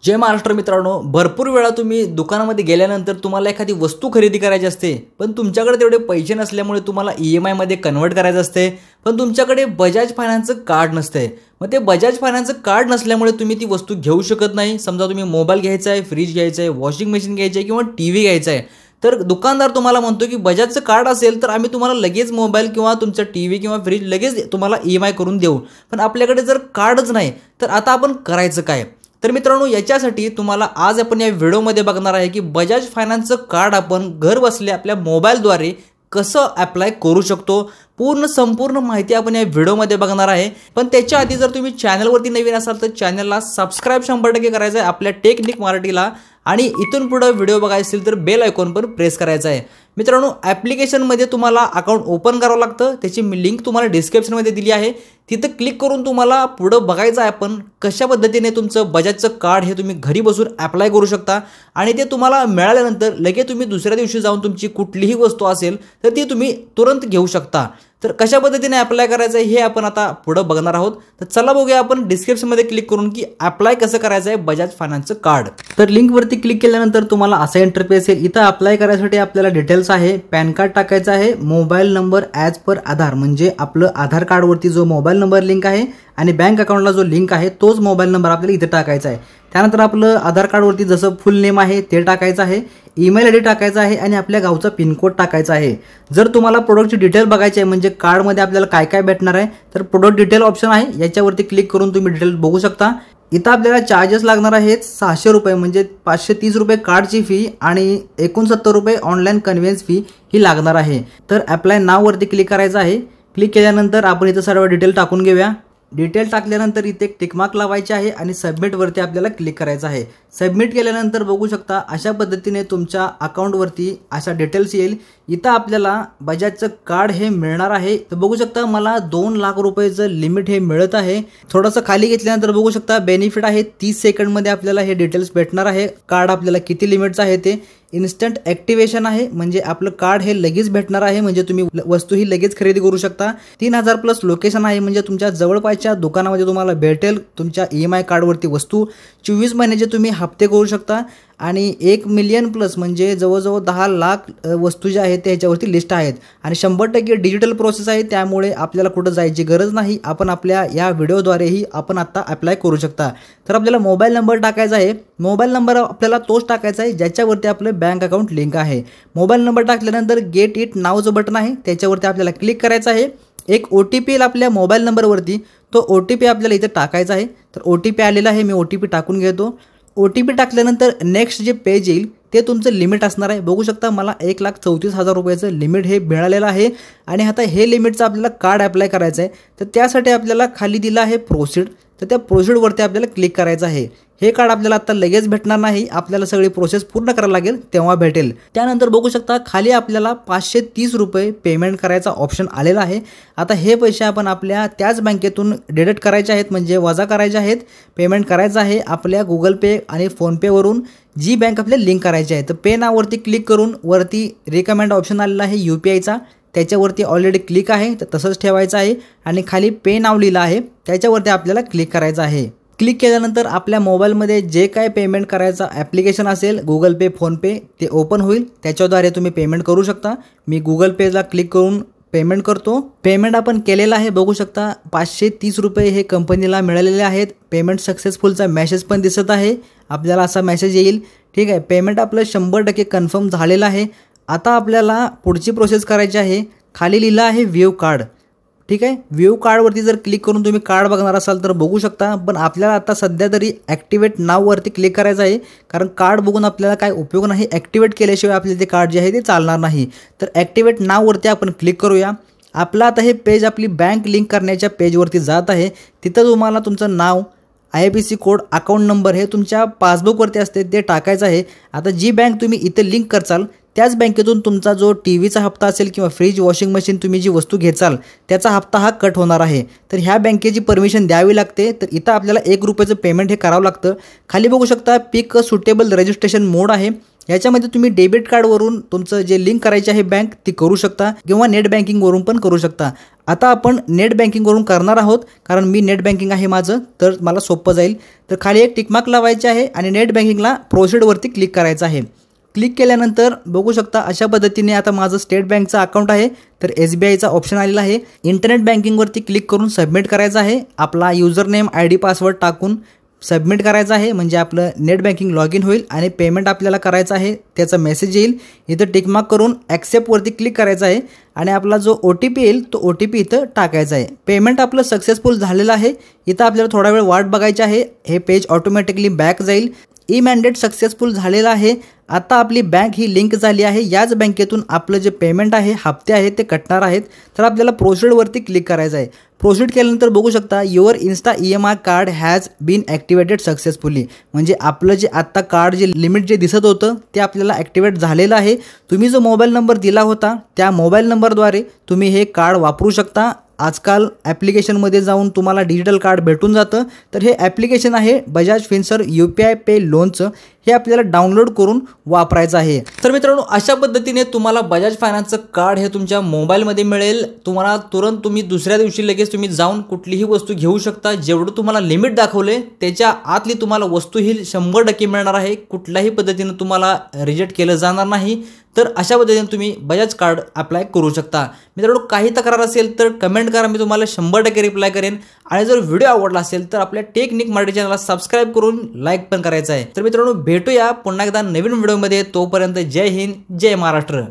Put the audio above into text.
जय महाराष्ट्र मित्रांनो, भरपूर वेळा तुम्ही दुकानामध्ये गेल्यानंतर तुम्हाला एखादी वस्तू खरेदी करायची असते, पण तुमच्याकडे तेवढे पैसे नसल्यामुळे तुम्हाला EMI मध्ये कन्वर्ट करायचं असते, पण तुमच्याकडे बजाज फायनान्सचं कार्ड नसते। मग ते बजाज फायनान्सचं कार्ड नसल्यामुळे तुम्ही ती वस्तू घेऊ शकत नाही। समजा तुम्ही मोबाईल घ्यायचा आहे, फ्रीज घ्यायचा आहे, वॉशिंग मशीन घ्यायची आहे किंवा टीव्ही घ्यायचा आहे, तर दुकानदार तुम्हाला म्हणतो की बजाजचं कार्ड असेल तर आम्ही तुम्हाला लगेच मोबाईल किंवा तुमचा टीव्ही किंवा फ्रीज लगेच तुम्हाला EMI करून देऊ। पण आपल्याकडे जर कार्डच नाही तर आता आपण करायचं काय? तर मित्रांनो, याच्यासाठी तुम्हाला आज आपण या व्हिडिओमध्ये बघणार आहे की बजाज फायनान्सचं कार्ड आपण घर बसल्या आपल्या मोबाईलद्वारे कसं अप्लाय करू शकतो। संपूर्ण माहिती आपण या व्हिडिओमध्ये बघणार आहे। पण त्याच्या आधी जर तुम्ही चॅनलवरती नवीन असाल तर चॅनलला सबस्क्राइब 100% करायचं आहे आपल्या टेक्निक मराठीला, आणि इथून पुढे व्हिडिओ बघायचे असेल तर बेल आयकॉन पण प्रेस करायचा आहे। मित्रांनो, ॲप्लिकेशनमध्ये तुम्हाला अकाउंट ओपन करावं लागतं, त्याची मी लिंक तुम्हाला डिस्क्रिप्शनमध्ये दिली आहे। तिथं क्लिक करून तुम्हाला पुढे बघायचं आहे आपण कशा पद्धतीने तुमचं बजाजचं कार्ड हे तुम्ही घरी बसून अप्लाय करू शकता, आणि ते तुम्हाला मिळाल्यानंतर लगेच तुम्ही दुसऱ्या दिवशी जाऊन तुमची कुठलीही वस्तू असेल तर ती तुम्ही तुरंत घेऊ शकता। तर कशा पद्धतीने अप्लाय करायचं हे आपण आता पुढे बघणार आहोत। तर चला बघूया आपण डिस्क्रिप्शनमध्ये क्लिक करून की अप्लाय कसं करायचं आहे बजाज फायनान्सचं कार्ड। तर लिंकवरती क्लिक केल्यानंतर तुम्हाला असा इंटरफेस येईल। इथं अप्लाय करायसाठी आपल्याला डिटेल्स आहे, पॅन कार्ड टाकायचं आहे, मोबाईल नंबर ॲज पर आधार म्हणजे आपलं आधार कार्डवरती जो मोबाईल नंबर लिंक आहे आणि बँक अकाउंटला जो लिंक आहे तोच मोबाईल नंबर आपल्याला इथे टाकायचा आहे। त्यानंतर आपलं आधार कार्डवरती जसं फुल नेम आहे ते टाकायचं आहे, ईमेल ID टाकायचा आहे आणि आपल्या गावचा पिनकोड टाकायचा आहे। जर तुम्हाला प्रोडक्टची डिटेल बघायची आहे म्हणजे कार्डमध्ये आपल्याला काय काय भेटणार आहे तर प्रोडक्ट डिटेल ऑप्शन आहे, याच्यावरती क्लिक करून तुम्ही डिटेल बघू शकता। इथं आपल्याला चार्जेस लागणार आहेत 600 रुपये म्हणजे 530 रुपये कार्डची फी आणि 69 रुपये ऑनलाईन कन्व्हिन्स फी ही लागणार आहे। तर अप्लाय नाववरती क्लिक करायचं आहे। क्लिक केल्यानंतर आपण इथं सर्व डिटेल टाकून घेऊया। डिटेल टाकल्यानंतर इथे एक टिकमार्क लावायचे आहे आणि सबमिटवरती आपल्याला क्लिक करायचं आहे। सबमिट केल्यानंतर बघू शकता अशा पद्धतीने तुमच्या अकाउंटवरती अशा डिटेल्स येईल। इथं आपल्याला बजाजचं कार्ड हे मिळणार आहे। तर बघू शकता मला 2 लाख रुपयाचं लिमिट हे मिळत आहे। थोडंसं खाली घेतल्यानंतर बघू शकता बेनिफिट आहे 30 सेकंडमध्ये आपल्याला हे डिटेल्स भेटणार आहे। कार्ड आपल्याला किती लिमिटचं आहे ते, इन्स्टंट ॲक्टिवेशन आहे म्हणजे आपलं कार्ड हे लगेच भेटणार आहे, म्हणजे तुम्ही वस्तू ही लगेच खरेदी करू शकता। 3000 प्लस लोकेशन आहे म्हणजे तुमच्या जवळपासच्या दुकानामध्ये तुम्हाला भेटेल तुमच्या EMI कार्डवरती वस्तू। 24 महिन्याचे तुम्ही हप्ते करू शकता आणि 1 मिलियन प्लस म्हणजे जवळजवळ 10 लाख वस्तू ज्या आहेत त्याच्यावरती लिस्ट आहेत आणि 100% डिजिटल प्रोसेस आहे, त्यामुळे आपल्याला कुठं जायची गरज नाही। आपण आपल्या या व्हिडिओद्वारेही आपण आता अप्लाय करू शकता। तर आपल्याला मोबाईल नंबर टाकायचा आहे, मोबाईल नंबर आपल्याला तोच टाकायचा आहे ज्याच्यावरती आपलं बँक अकाउंट लिंक आहे। मोबाईल नंबर टाकल्यानंतर गेट इट नावचं बटन आहे त्याच्यावरती आपल्याला क्लिक करायचं आहे। एक OTP येईल आपल्या मोबाईल नंबरवरती, तो OTP आपल्याला इथे टाकायचा आहे। तर OTP आलेला आहे, मी OTP टाकून घेतो। OTP टाकल्यानंतर नेक्स्ट जे पेज येईल ते तुमचं लिमिट असणार आहे। बघू शकता मला 1,34,000 रुपयाचं लिमिट हे मिळालेलं आहे आणि आता हे लिमिटचं आपल्याला कार्ड अप्लाय करायचं आहे। तर त्यासाठी आपल्याला खाली दिलं आहे प्रोसीड, तर त्या प्रोसीडवरती आपल्याला क्लिक करायचं आहे। हे कार्ड आपल्याला आता लगेच भेटणार नाही, आपल्याला सगळी प्रोसेस पूर्ण करायला लागेल तेव्हा भेटेल। त्यानंतर बघू शकता खाली आपल्याला 530 रुपये पेमेंट करायचा ऑप्शन आलेला आहे। आता हे पैसे आपण आपल्या त्याच बँकेतून डिडक्ट करायचे आहेत म्हणजे वजा करायचे आहेत, पेमेंट करायचं आहे आपल्या गुगल पे आणि फोनपेवरून जी बँक आपल्याला लिंक करायची आहे। तर पे नाववरती क्लिक करून वरती रिकमेंड ऑप्शन आलेला आहे UPIचा, त्याच्यावरती ऑलरेडी क्लिक आहे तर तसंच ठेवायचं आहे आणि खाली पे नाव लिहिलं आहे त्याच्यावरती आपल्याला क्लिक करायचं आहे। क्लिक केल्यानंतर आपल्या मोबाईलमध्ये जे काय पेमेंट करायचं ॲप्लिकेशन असेल गुगल पे, फोनपे ते ओपन होईल, त्याच्याद्वारे तुम्ही पेमेंट करू शकता। मी गुगल पेला क्लिक करून पेमेंट करतो। पेमेंट आपण केलेलं आहे, बघू शकता 530 रुपये हे कंपनीला मिळालेले आहेत। पेमेंट सक्सेसफुलचा मेसेज पण दिसत आहे, आपल्याला असा मेसेज येईल। ठीक आहे, पेमेंट आपलं 100% कन्फर्म झालेलं आहे। आता आपल्याला पुढची प्रोसेस करायची आहे। खाली लिहिलं आहे व्ह्यू कार्ड, ठीक आहे। व्ह्यू कार्डवरती जर क्लिक करून तुम्ही कार्ड बघणार असाल तर बघू शकता, पण आपल्याला आता सध्या तरी ॲक्टिवेट नाववरती क्लिक करायचं आहे, कारण कार्ड बघून आपल्याला काय उपयोग नाही, ॲक्टिवेट केल्याशिवाय आपले ते कार्ड जे आहे ते चालणार नाही। तर ॲक्टिवेट नाववरती आपण क्लिक करूया। आपलं आता हे पेज आपली बँक लिंक करण्याच्या पेजवरती जात आहे। तिथं तुम्हाला तुमचं नाव, IFSC कोड, अकाउंट नंबर हे तुमच्या पासबुकवरती असते ते टाकायचं आहे। आता जी बँक तुम्ही इथे लिंक करचाल त्याच बँकेतून तुमचा जो टीव्हीचा हप्ता असेल किंवा फ्रीज, वॉशिंग मशीन तुम्ही जी वस्तू घेचाल त्याचा हप्ता हा कट होणार आहे। तर ह्या बँकेची परमिशन द्यावी लागते। तर इथं आपल्याला 1 रुपयाचं पेमेंट हे करावं लागतं। खाली बघू शकता पिक सुटेबल रजिस्ट्रेशन मोड आहे, याच्यामध्ये तुम्ही डेबिट कार्डवरून तुमचं जे लिंक करायचे आहे बँक ती करू शकता किंवा नेट बँकिंगवरून पण करू शकता. आता आपण नेट बँकिंगवरून करणार आहोत कारण मी नेट बँकिंग आहे माझं, तर मला सोपं जाईल. तर खाली एक टिकमार्क लावायचे आहे आणि नेट बँकिंगला प्रोसीडवरती क्लिक करायचं आहे. क्लिक केल्यानंतर बघू शकता अशा पद्धतीने आता माझं स्टेट बँकचं अकाउंट आहे, तर SBIचा ऑप्शन आलेला आहे. इंटरनेट बँकिंगवरती क्लिक करून सबमिट करायचं आहे. आपला युजर नेम ID पासवर्ड टाकून सबमिट करायचं आहे, म्हणजे आपलं नेट बँकिंग लॉग इन होईल आणि पेमेंट आपल्याला करायचं आहे. त्याचा मेसेज येईल, इथं टिकमार्क करून ॲक्सेप्टवरती क्लिक करायचं आहे आणि आपला जो OTP येईल तो OTP इथं टाकायचा आहे. पेमेंट आपलं सक्सेसफुल झालेलं आहे. इथं आपल्याला थोडा वेळ वाट बघायची आहे. हे पेज ऑटोमॅटिकली बॅक जाईल. मॅन्डेट सक्सेसफुल झालेलं आहे. आता आपली बँक ही लिंक झाली आहे. याच बँकेतून आपलं जे पेमेंट आहे, हप्ते आहेत ते कटणार आहेत. तर आपल्याला प्रोसीडवरती क्लिक करायचं आहे. प्रोसीड केल्यानंतर बघू शकता your Insta EMI card has been activated successfully, म्हणजे आपलं जे आत्ता कार्ड जे लिमिट जे दिसत होतं ते आपल्याला ॲक्टिवेट झालेलं आहे. तुम्ही जो मोबाईल नंबर दिला होता त्या मोबाईल नंबरद्वारे तुम्ही हे कार्ड वापरू शकता. आजकाल ॲप्लिकेशनमध्ये जाऊन तुम्हाला डिजिटल कार्ड भेटून जातं. तर हे ॲप्लिकेशन आहे बजाज फिन्सर्व UPI पे लोनचं, हे आपल्याला डाउनलोड करून वापरायचं आहे. तर मित्रांनो, अशा पद्धतीने तुम्हाला बजाज फायनान्सचं कार्ड हे तुमच्या मोबाईलमध्ये मिळेल. तुम्हाला तुरंत तुम्ही दुसऱ्या दिवशी लगेच तुम्ही जाऊन कुठलीही वस्तू घेऊ शकता. जेवढं तुम्हाला लिमिट दाखवले त्याच्या आतली तुम्हाला वस्तू ही 100% मिळणार आहे. कुठल्याही पद्धतीने तुम्हाला रिजेक्ट केलं जाणार नाही. तर अशा पद्धतीने तुम्ही बजाज कार्ड अप्लाय करू शकता. मित्रांनो, काही तक्रार असेल तर कमेंट करा, मी तुम्हाला 100% रिप्लाय करेन. आणि जर व्हिडिओ आवडला असेल तर आपल्या टेक्निक मराठी चॅनलला सबस्क्राईब करून लाईक पण करायचं आहे. तर मित्रांनो, भेटूया पुन्हा एकदा नवीन व्हिडिओमध्ये. तोपर्यंत जय हिंद, जय महाराष्ट्र.